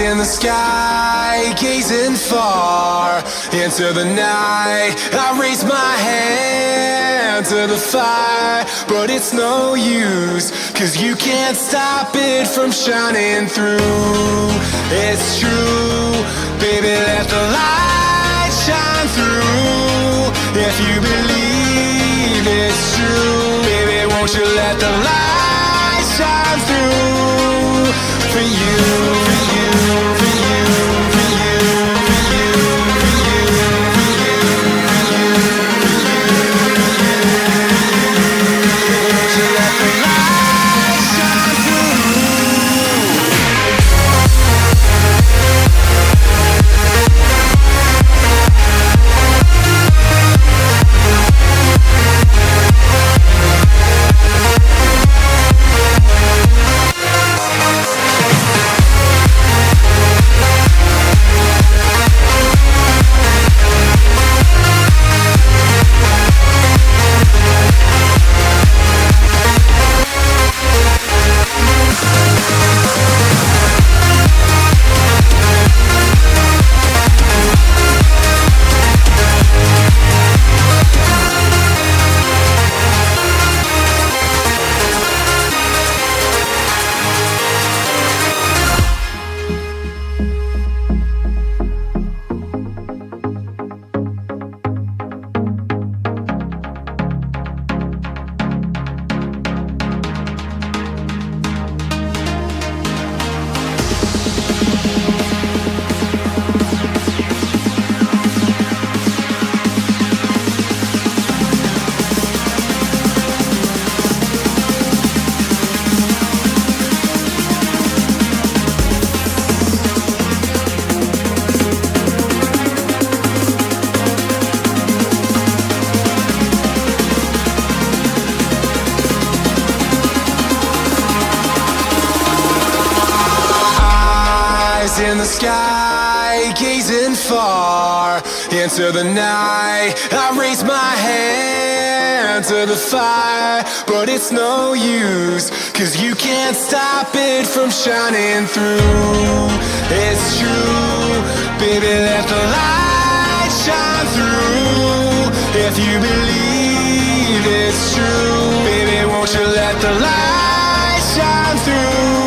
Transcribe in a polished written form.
in the sky, gazing far into the night. I raise my hand to the fire, but it's no use, 'cause you can't stop it from shining through. It's true, baby, let the light shine through. If you believe it's true, baby, won't you let the light shine through for you, for you, for you, for you, for you, for you, for you, for you, won't you let the light shine through? In the sky, gazing far into the night. I raise my hand to the fire, but it's no use, 'cause you can't stop it from shining through. It's true, baby, let the light shine through. If you believe it's true, baby, won't you let the light shine through?